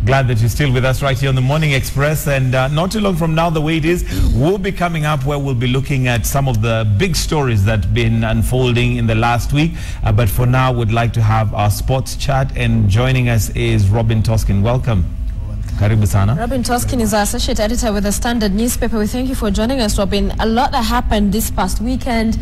Glad that you're still with us right here on the Morning Express, and not too long from now, the way it is, we'll be coming up where we'll be looking at some of the big stories that have been unfolding in the last week. But for now, we'd like to have our sports chat, and joining us is Robin Toskin. Welcome. Karibu sana. Robin Toskin is our associate editor with the Standard newspaper. We thank you for joining us, Robin. A lot that happened this past weekend.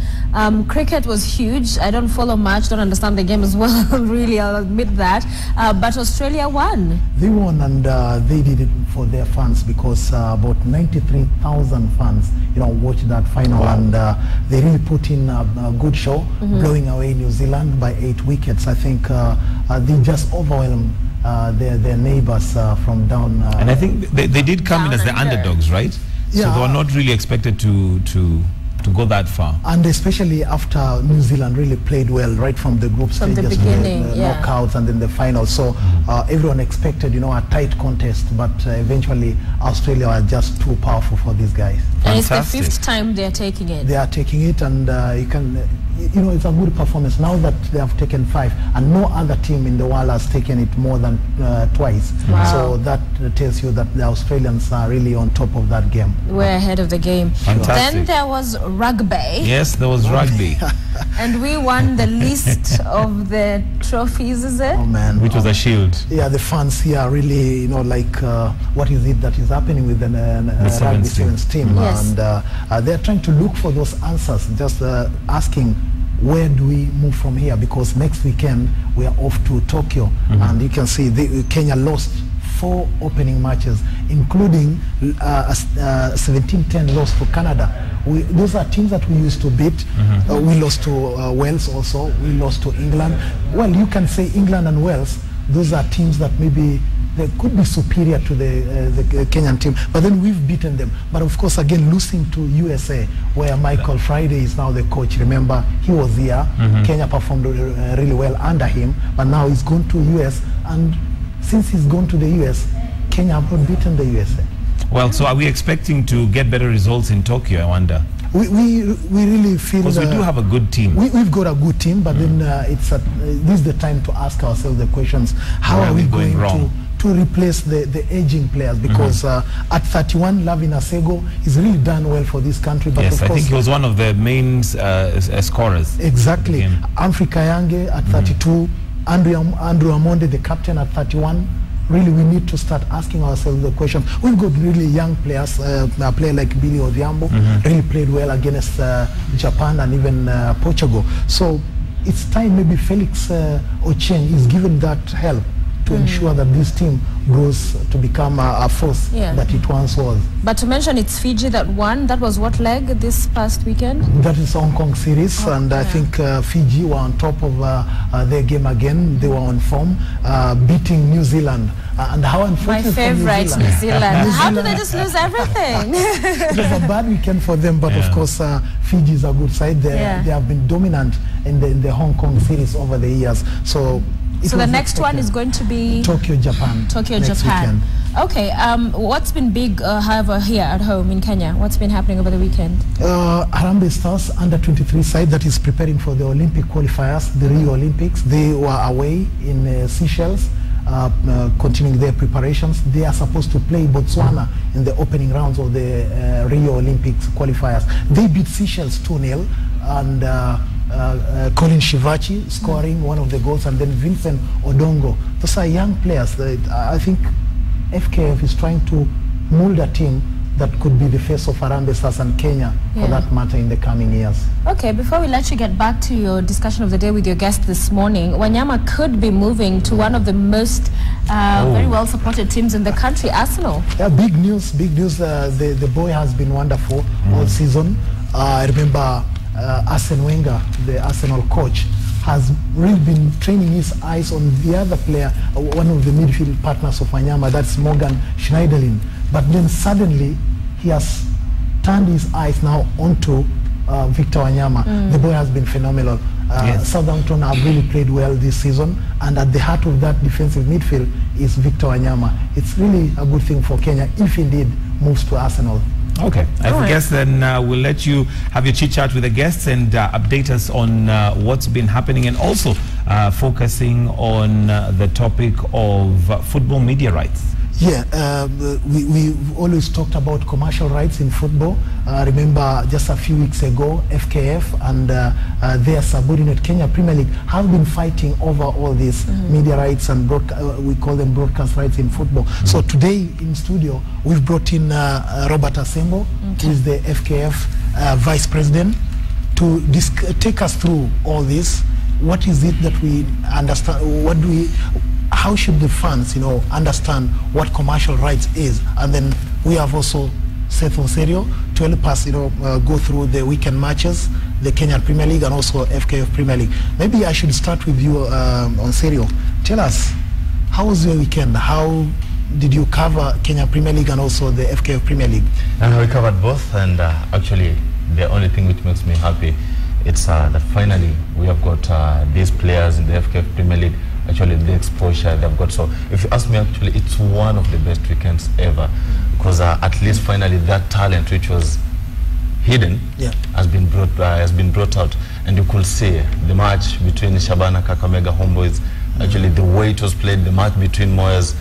Cricket was huge. I don't follow much, don't understand the game as well, really, I'll admit that. But Australia won. They won, and they did it for their fans, because about 93,000 fans, watched that final. Wow. And they really put in a good show, blowing away New Zealand by 8 wickets. I think they just overwhelmed their neighbors from down. And I think they did come in as the underdogs, right? Yeah. So they were not really expected to go that far. And especially after New Zealand really played well right from the group stages, the beginning, knockouts and then the final. So everyone expected, a tight contest, but eventually Australia are just too powerful for these guys. And it's the 5th time they're taking it. They are taking it, and it's a good performance now that they have taken 5, and no other team in the world has taken it more than twice. Wow. So that tells you that the Australians are really on top of that game. We're ahead of the game. Fantastic. Then there was rugby. Yes, there was rugby. And we won the least of the trophies, is it? Oh man. Which was a shield. Yeah, the fans here really, what is it that is happening with the rugby sevens team? Yes. And they're trying to look for those answers, just asking, where do we move from here? Because next weekend we are off to Tokyo, and you can see Kenya lost 4 opening matches, including a 17-10 loss to Canada. Those are teams that we used to beat. We lost to Wales also. We lost to England. Well, you can say England and Wales, those are teams that maybe they could be superior to the Kenyan team, but then we've beaten them. But of course, again, losing to USA, where Michael Friday is now the coach. Remember, he was here. Kenya performed really well under him, but now he's gone to US, and since he's gone to the US, Kenya have not beaten the USA. Well, so are we expecting to get better results in Tokyo, I wonder? We really feel... Because we do have a good team. We've got a good team, but then this is the time to ask ourselves the questions. How are we going to replace the aging players? Because at 31, Lavin Asego is really done well for this country. But yes, of course, I think he was one of the main scorers. Exactly. Humphrey Kayange at 32, Andrew Amonde, the captain, at 31. Really, we need to start asking ourselves the question. We've got really young players, a player like Billy Odhiambo, really played well against Japan and even Portugal. So it's time maybe Felix Ochieng is given that help to ensure that this team grows to become a force that it once was. But to mention, it's Fiji that won. That was what leg this past weekend? That is Hong Kong series, and I think Fiji were on top of their game again. They were on form, beating New Zealand. And how unfortunate my favorite, New Zealand. How do they just lose everything? It was a bad weekend for them, but of course Fiji is a good side. They have been dominant in the Hong Kong series over the years. So the next one is going to be Tokyo, Japan. Tokyo, next Japan. Weekend. Okay. What's been big, however, here at home in Kenya? What's been happening over the weekend? Harambee Stars under 23 side that is preparing for the Olympic qualifiers, the Rio Olympics. They were away in Seychelles, continuing their preparations. They are supposed to play Botswana in the opening rounds of the Rio Olympics qualifiers. They beat Seychelles 2-0, and Colin Shivachi scoring one of the goals, and then Vincent Odongo. Those are young players. I think FKF is trying to mold a team that could be the face of Harambee Stars and Kenya for that matter in the coming years. Okay, before we let you get back to your discussion of the day with your guest this morning, Wanyama could be moving to one of the most very well supported teams in the country, Arsenal. Yeah, big news, big news. The boy has been wonderful all season. I remember Arsene Wenger, the Arsenal coach, has really been training his eyes on the other player, one of the midfield partners of Wanyama, that's Morgan Schneiderlin. But then suddenly he has turned his eyes now onto Victor Wanyama. The boy has been phenomenal. Southampton have really played well this season, and at the heart of that defensive midfield is Victor Wanyama. It's really a good thing for Kenya if indeed moves to Arsenal. Okay, I guess then we'll let you have your chit chat with the guests and update us on what's been happening, and also focusing on the topic of football media rights. Yeah, we always talked about commercial rights in football. Remember just a few weeks ago, FKF and their subordinate Kenya Premier League have been fighting over all these media rights and we call them broadcast rights in football. So today in studio, we've brought in Robert Asembo, who is the FKF Vice President, to take us through all this. What is it that we understand? How should the fans, understand what commercial rights is? And then we have also Seth Oserio to help us, go through the weekend matches, the Kenyan Premier League and also FKF Premier League. Maybe I should start with you, Oserio. Tell us, how was your weekend? How did you cover Kenya Premier League and also the FKF Premier League? We covered both, and actually the only thing which makes me happy, it's that finally we have got these players in the FKF Premier League. Actually, the exposure they've got. So if you ask me, actually, it's one of the best weekends ever, because at least finally that talent which was hidden has been brought out, and you could see the match between Shabana Kakamega Homeboys. Actually, the way it was played, the match between Moyes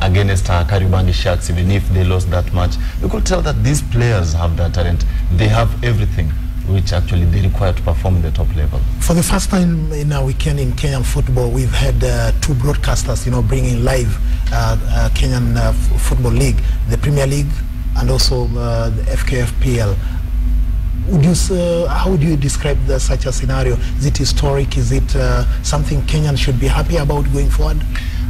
against Kariobangi Sharks, even if they lost that match, you could tell that these players have that talent. They have everything which actually they require to perform in the top level. For the first time in a weekend in Kenyan football, we've had two broadcasters, bringing live Kenyan Football League, the Premier League, and also the FKFPL. How would you describe such a scenario? Is it historic? Is it something Kenyans should be happy about going forward?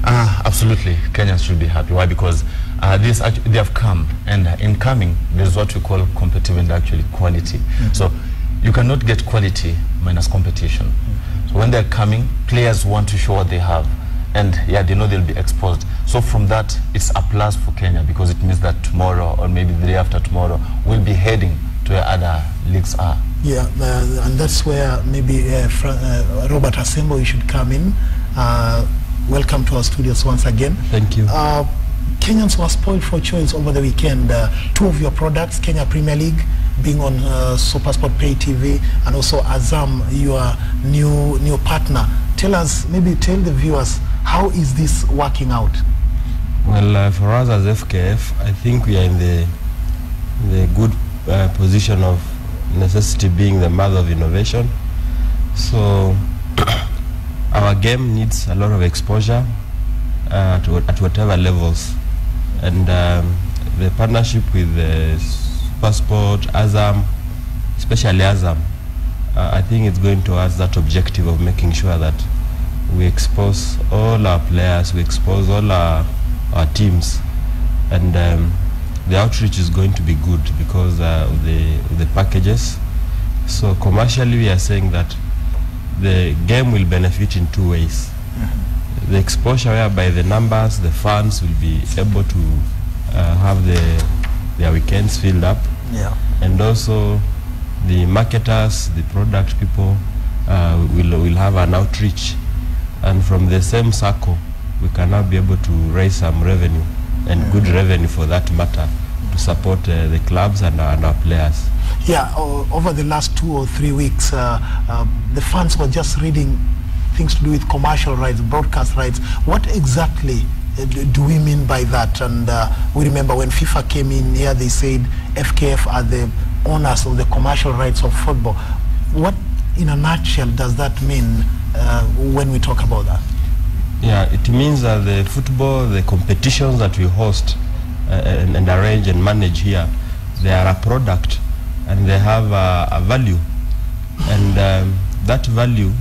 Absolutely, Kenyans should be happy. Why? Because they have come, and in coming, there's what we call competitive and actually quality. So you cannot get quality minus competition. So when they're coming, players want to show what they have, and they know they'll be exposed. So from that, it's a plus for Kenya, because it means that tomorrow or maybe the day after tomorrow, we'll be heading to where other leagues are. Yeah, and that's where maybe Robert Asembo, you should come in. Welcome to our studios once again. Thank you. Kenyans were spoiled for choice over the weekend. Two of your products, Kenya Premier League, being on SuperSport Pay TV, and also Azam, your new partner. Tell us, maybe tell the viewers, how is this working out? Well, for us as FKF, I think we are in the good position of necessity being the mother of innovation. So our game needs a lot of exposure at whatever levels, and the partnership with SuperSport, Azam, especially Azam, I think it's going towards that objective of making sure that we expose all our players, we expose all our teams, and the outreach is going to be good because of the packages. So commercially, we are saying that the game will benefit in two ways. The exposure, whereby the numbers, the fans will be able to have their weekends filled up, and also the marketers, the product people will have an outreach, and from the same circle we can now be able to raise some revenue, and good revenue for that matter, to support the clubs and our players. Yeah, over the last 2 or 3 weeks, the fans were just reading things to do with commercial rights, broadcast rights. What exactly do we mean by that? And we remember when FIFA came in here, they said FKF are the owners of the commercial rights of football. What, in a nutshell, does that mean when we talk about that? Yeah, it means that the football, the competitions that we host and arrange and manage here, they are a product, and they have a value, and that value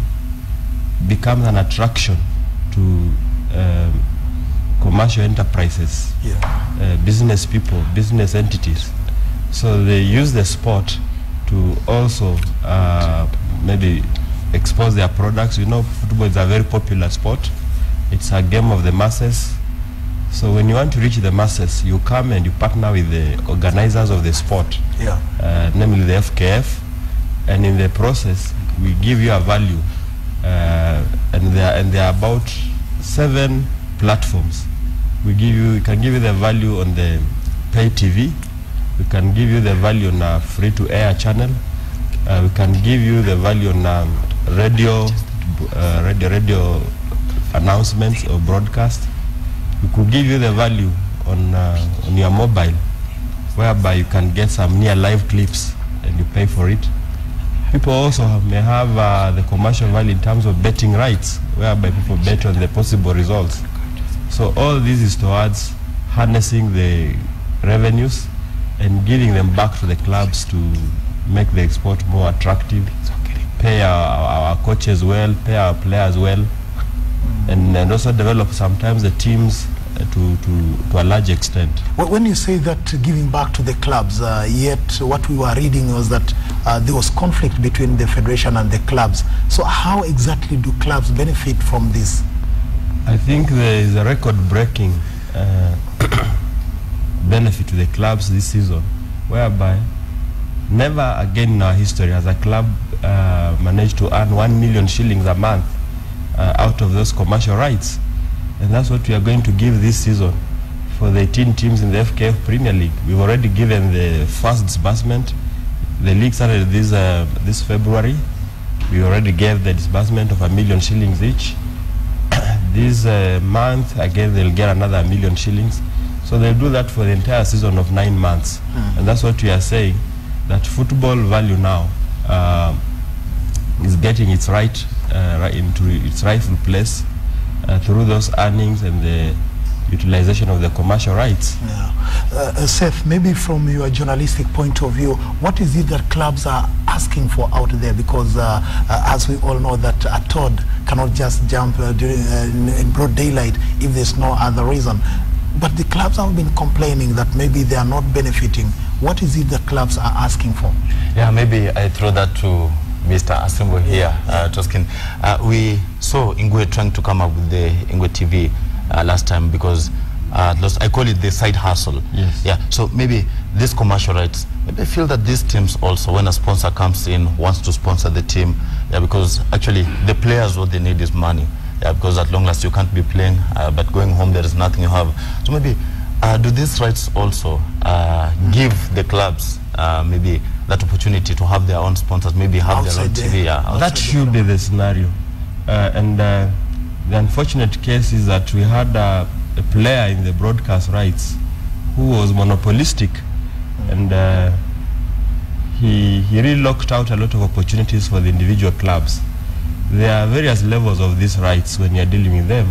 becomes an attraction to commercial enterprises, business people, business entities. So they use the sport to also maybe expose their products. You know, football is a very popular sport. It's a game of the masses. So when you want to reach the masses, you come and you partner with the organizers of the sport, namely the FKF, and in the process, we give you a value. And there are about 7 platforms. We can give you the value on the pay TV, We can give you the value on a free-to-air channel. We can give you the value on radio announcements or broadcast. We could give you the value on your mobile, whereby you can get some near live clips and you pay for it. People also may have the commercial value in terms of betting rights, whereby people bet on the possible results. So all this is towards harnessing the revenues and giving them back to the clubs to make the sport more attractive, pay our coaches well, pay our players well, and also develop sometimes the teams to a large extent. When you say that giving back to the clubs, yet what we were reading was that there was conflict between the federation and the clubs. So how exactly do clubs benefit from this? I think there is a record-breaking benefit to the clubs this season, whereby never again in our history has a club managed to earn 1 million shillings a month out of those commercial rights. And that's what we are going to give this season for the 18 teams in the FKF Premier League. We've already given the first disbursement. The league started this February. We already gave the disbursement of 1 million shillings each. This month, again, they'll get another 1 million shillings. So they'll do that for the entire season of 9 months. And that's what we are saying, that football value now is getting its right into its rightful place through those earnings and the utilization of the commercial rights. Yeah. Seth, maybe from your journalistic point of view, what is it that clubs are asking for out there? Because as we all know that a toad cannot just jump in broad daylight if there's no other reason. But the clubs have been complaining that maybe they are not benefiting. What is it that clubs are asking for? Yeah, maybe I throw that to Mr. Asimbo here, Toskin. We saw Ingwe trying to come up with the Ingwe TV last time because I call it the side hustle. Yes. Yeah. So maybe this commercial rights, maybe I feel that these teams also, when a sponsor comes in, wants to sponsor the team, yeah, because actually the players, what they need is money. Yeah, because at long last you can't be playing, but going home there is nothing you have. So maybe do these rights also give the clubs maybe that opportunity to have their own sponsors, maybe have outside their own TV? That should be the scenario. And the unfortunate case is that we had a player in the broadcast rights who was monopolistic, and he really locked out a lot of opportunities for the individual clubs. There are various levels of these rights when you're dealing with them.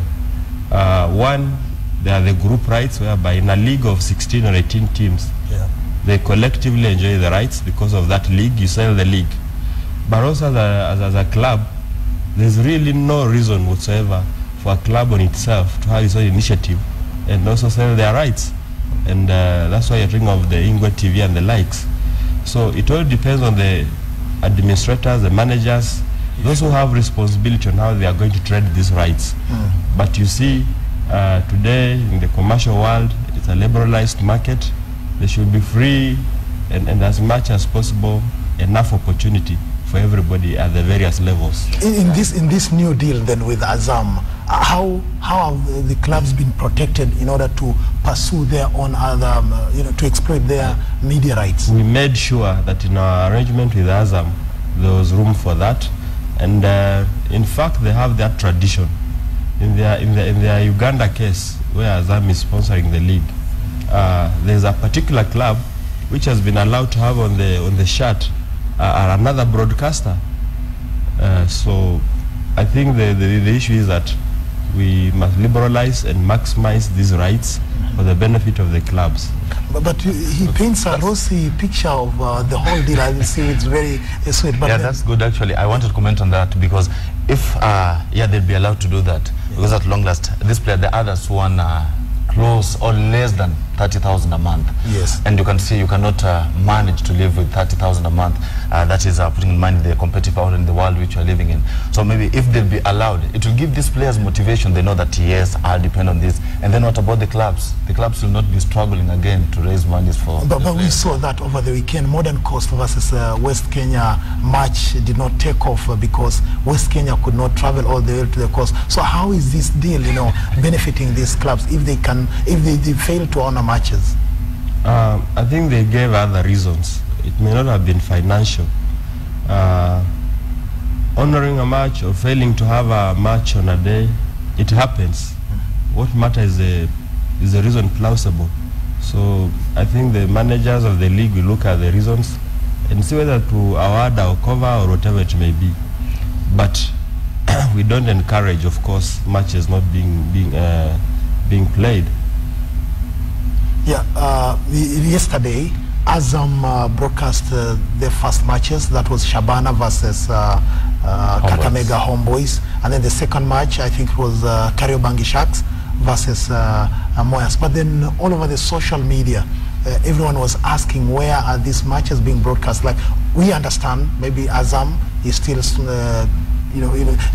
One, there are the group rights, whereby in a league of 16 or 18 teams, they collectively enjoy the rights because of that league. You sell the league. But also as a club, there's really no reason whatsoever for a club on itself to have its own initiative and also sell their rights. And that's why you're thinking of the Ingwe TV and the likes. So it all depends on the administrators, the managers, those who have responsibility on how they are going to trade these rights. But you see, today in the commercial world, it's a liberalized market. They should be free and as much as possible, enough opportunity for everybody at the various levels. In this new deal then with Azam, how have the clubs been protected in order to pursue their own other, to exploit their media rights? We made sure that in our arrangement with Azam, there was room for that. And in fact, they have that tradition. In their Uganda case, where Azam is sponsoring the league, there's a particular club which has been allowed to have on the shirt another broadcaster. So I think the issue is that we must liberalize and maximize these rights for the benefit of the clubs. But he paints a rosy picture of the whole deal. I see it's very sweet. But yeah, that's good actually. I wanted to comment on that because if they'd be allowed to do that, because at long last this player, the others won close or less than 30,000 a month. Yes. And you can see you cannot manage to live with 30,000 a month. That is putting in mind the competitive out in the world which you are living in. So maybe if they'll be allowed, it will give these players motivation. They know that yes, I'll depend on this. And then what about the clubs? The clubs will not be struggling again to raise money for. But we saw that over the weekend. Modern Coast versus West Kenya match did not take off because West Kenya could not travel all the way to the coast. So how is this deal, benefiting these clubs if they fail to honor matches? I think they gave other reasons. It may not have been financial. Honoring a match or failing to have a match on a day, it happens. What matters is the reason plausible. So I think the managers of the league will look at the reasons and see whether to award or cover or whatever it may be. But we don't encourage, of course, matches not being played. Yeah, yesterday, Azam broadcast their first matches. That was Shabana versus Kakamega Homeboys. And then the second match, I think, was Kariobangi Sharks versus Moyas. But then all over the social media, everyone was asking where are these matches being broadcast. Like, we understand maybe Azam is still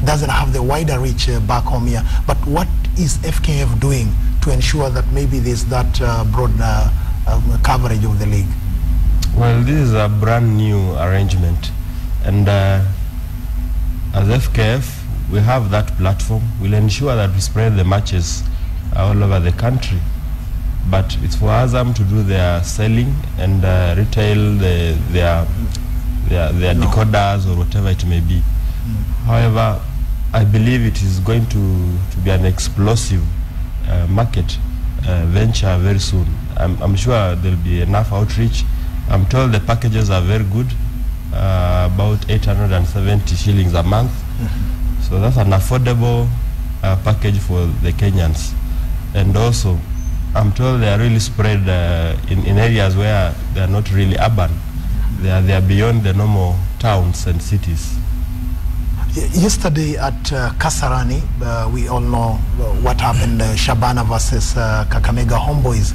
doesn't have the wider reach back home here. But what is FKF doing to ensure that maybe there's that broad coverage of the league? Well, this is a brand new arrangement, and as FKF, we have that platform. We'll ensure that we spread the matches all over the country. But it's for Azam to do their selling and retail their decoders or whatever it may be. However, I believe it is going to be an explosive market venture very soon. I'm sure there'll be enough outreach. I'm told the packages are very good, about 870 shillings a month. So that's an affordable package for the Kenyans. And also, I'm told they are really spread in areas where they are not really urban. They are beyond the normal towns and cities. Yesterday at Kasarani, we all know what happened, Shabana versus Kakamega Homeboys.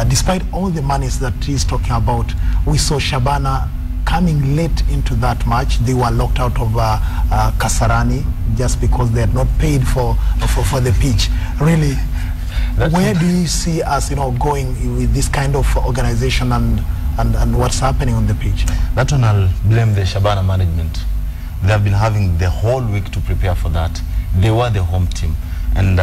Despite all the monies that he's talking about, we saw Shabana coming late into that match. They were locked out of Kasarani just because they had not paid for the pitch. Really, where do you see us, going with this kind of organization and what's happening on the pitch? That one I'll blame the Shabana management. They have been having the whole week to prepare for that. They were the home team, and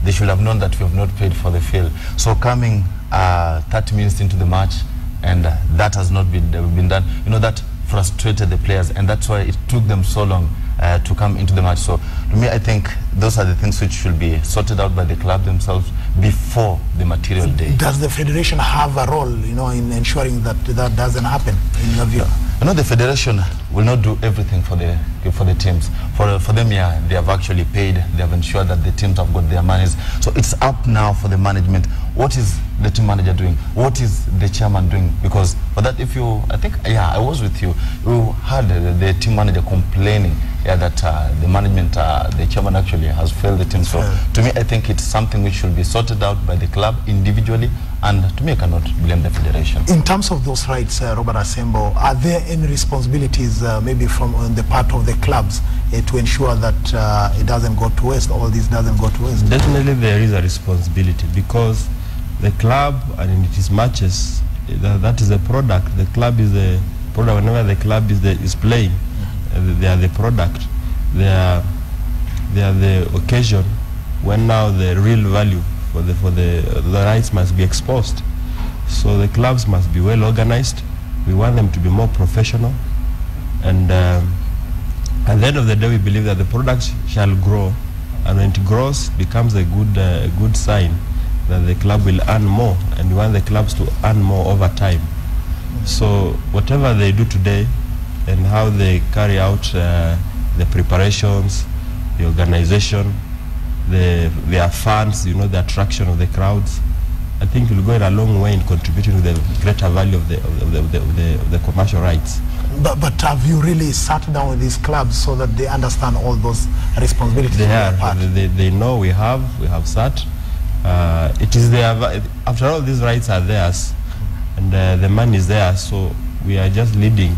they should have known that we have not paid for the field. So coming 30 minutes into the match, and that has not been done, that frustrated the players, and that's why it took them so long to come into the match. So to me, I think those are the things which should be sorted out by the club themselves before the material day. Does the federation have a role, in ensuring that that doesn't happen, in your view? The federation will not do everything for the teams. For them, yeah, they have actually paid. They have ensured that the teams have got their monies. So it's up now for the management. What is the team manager doing? What is the chairman doing? Because for that, I was with you. You heard the team manager complaining, that the management, the chairman actually has failed the team. So to me, I think it's something which should be sorted out by the club individually. And to me, I cannot blame the federation. In terms of those rights, Robert Asembo, are there any responsibilities maybe from the part of the clubs to ensure that it doesn't go to waste, all this doesn't go to waste? Definitely there is a responsibility, because the club and in its matches, that is a product. The club is the product. Whenever the club is playing, they are the product. They are the occasion when now the real value for the rights must be exposed. So the clubs must be well organized. We want them to be more professional, and at the end of the day, we believe that the product shall grow, and when it grows, becomes a good sign that the club will earn more, and we want the clubs to earn more over time. So whatever they do today and how they carry out the preparations, the organization, their fans, the attraction of the crowds, I think will go a long way in contributing to the greater value of the commercial rights. But have you really sat down with these clubs so that they understand all those responsibilities? They know we have sat. It is their, after all, these rights are theirs, and the money is theirs. So we are just leading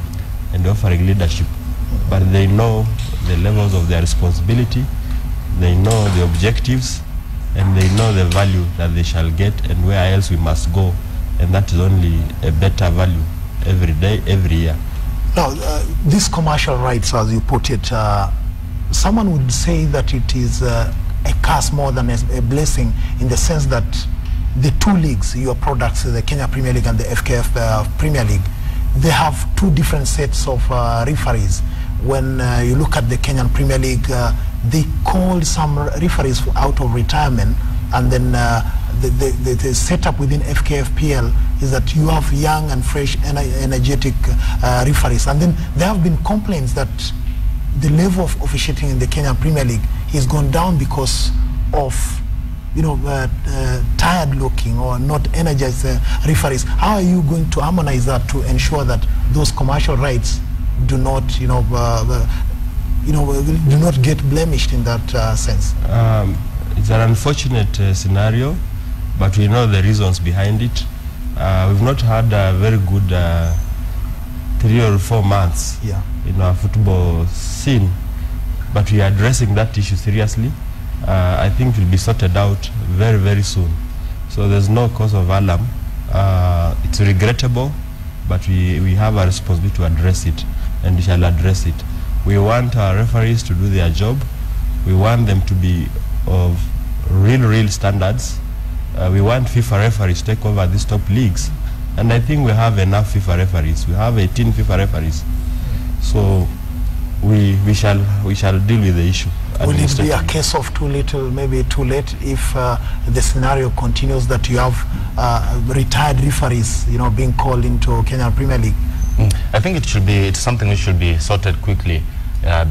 and offering leadership. But they know the levels of their responsibility. They know the objectives, and they know the value that they shall get and where else we must go, and that is only a better value every day, every year. Now, these commercial rights, as you put it, someone would say that it is a curse more than a blessing, in the sense that the two leagues, your products, the Kenya Premier League and the FKF Premier League, they have two different sets of referees. When you look at the Kenyan Premier League, they called some referees out of retirement, and then the setup within FKFPL is that you have young and fresh, energetic referees. And then there have been complaints that the level of officiating in the Kenyan Premier League has gone down because of tired looking or not energized referees. How are you going to harmonize that to ensure that those commercial rights do not do not get blemished in that sense? It's an unfortunate scenario, but we know the reasons behind it. We've not had a very good 3 or 4 months in our football scene, but we are addressing that issue seriously. I think it will be sorted out very, very soon. So there's no cause of alarm. It's regrettable, but we have a responsibility to address it, and we shall address it. We want our referees to do their job. We want them to be of real standards. We want FIFA referees to take over these top leagues, and I think we have enough FIFA referees. We have 18 FIFA referees, so we shall deal with the issue. Will it be a case of too little, maybe too late, if the scenario continues that you have retired referees, being called into Kenya Premier League? I think it's something which should be sorted quickly,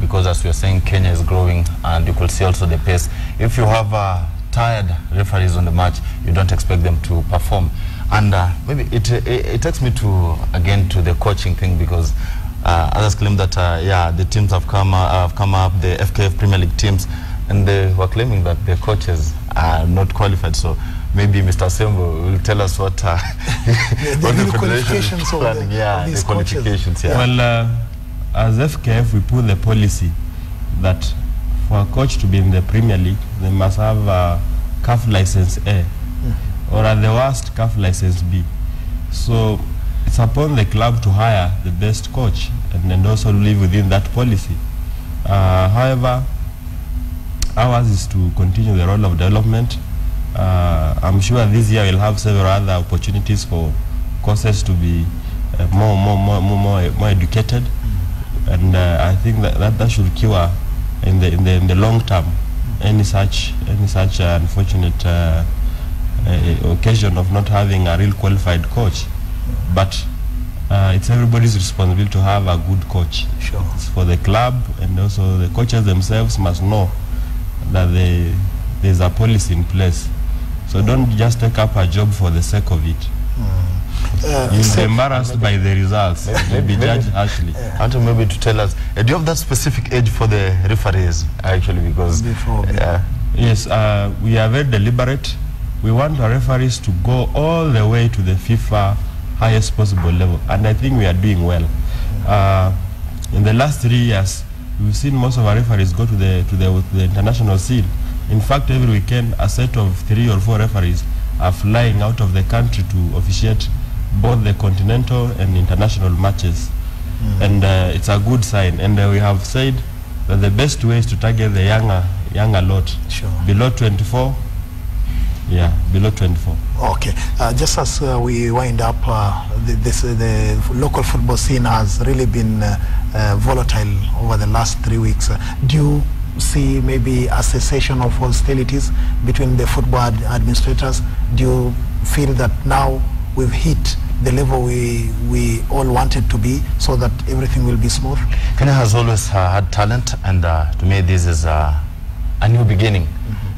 because as we are saying, Kenya is growing, and you could see also the pace. If you have tired referees on the match, you don't expect them to perform. And maybe it takes me to the coaching thing, because others claim that the teams have come up, the FKF Premier League teams, and they were claiming that the coaches are not qualified. So maybe Mr. Sembo will tell us what the qualifications of these qualifications. Yeah. Well, as FKF, we put the policy that for a coach to be in the Premier League, they must have a CAF license A, or at the worst, CAF license B. So it's upon the club to hire the best coach and also live within that policy. However, ours is to continue the role of development. I'm sure this year we'll have several other opportunities for courses to be more educated, and I think that should cure in the long term any such unfortunate occasion of not having a real qualified coach. But it's everybody's responsibility to have a good coach. Sure. It's for the club, and also the coaches themselves must know that there's a policy in place. So don't just take up a job for the sake of it. You'll be embarrassed by the results. Maybe judged harshly. And maybe to tell us, do you have that specific age for the referees, actually? Because yes, we are very deliberate. We want our referees to go all the way to the FIFA highest possible level, and I think we are doing well. In the last 3 years, we've seen most of our referees go to the international scene. In fact, every weekend, a set of 3 or 4 referees are flying out of the country to officiate both the continental and international matches. And it's a good sign. And we have said that the best way is to target the younger lot. Sure. Below 24. Yeah, below 24. Okay. Just as we wind up, the local football scene has really been volatile over the last 3 weeks. Do you see maybe a cessation of hostilities between the football administrators? Do you feel that now we've hit the level we all wanted to be, so that everything will be smooth? Kenya has always had talent, and to me this is a new beginning.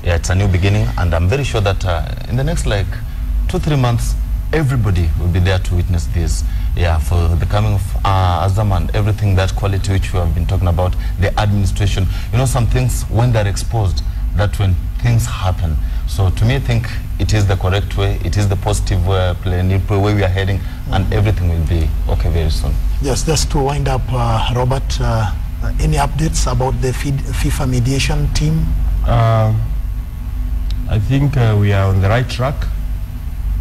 Yeah, it's a new beginning, and I'm very sure that in the next 2-3 months, everybody will be there to witness this. Yeah, for the coming of Azam and everything, that quality which we have been talking about, the administration. Some things, when they're exposed, that's when things happen. So to me, I think it is the correct way, it is the positive way we are heading, and everything will be okay very soon. Yes, just to wind up, Robert, any updates about the FIFA mediation team? I think we are on the right track.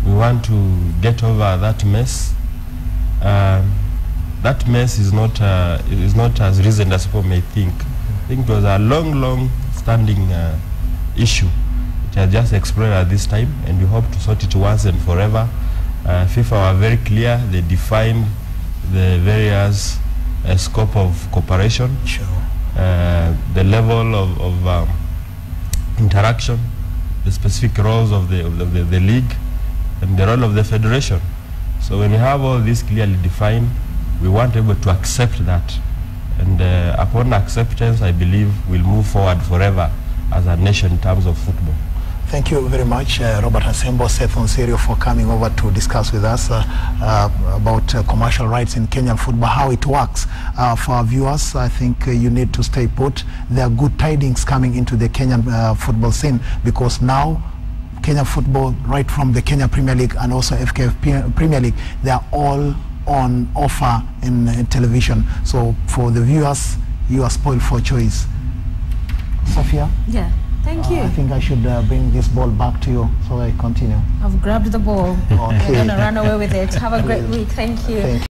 We want to get over that mess. That mess is not as recent as people may think. I think it was a long standing issue. It has just exploded at this time, and we hope to sort it once and forever. FIFA were very clear. They defined the various scope of cooperation, Sure. the level of interaction, the specific roles of the league, and the role of the federation. So when we have all this clearly defined, we want able to accept that. And upon acceptance, I believe we'll move forward forever as a nation in terms of football. Thank you very much, Robert Asembo, Seth Onserio, for coming over to discuss with us about commercial rights in Kenyan football, how it works. For our viewers, I think you need to stay put. There are good tidings coming into the Kenyan football scene, because now Kenyan football, right from the Kenya Premier League and also FKF Premier League, they are all on offer in television. So for the viewers, you are spoiled for choice. Sophia? Yeah. Thank you. I think I should bring this ball back to you so I continue. I've grabbed the ball. Okay. I'm going to run away with it. Have a great week. Thank you. Thank you.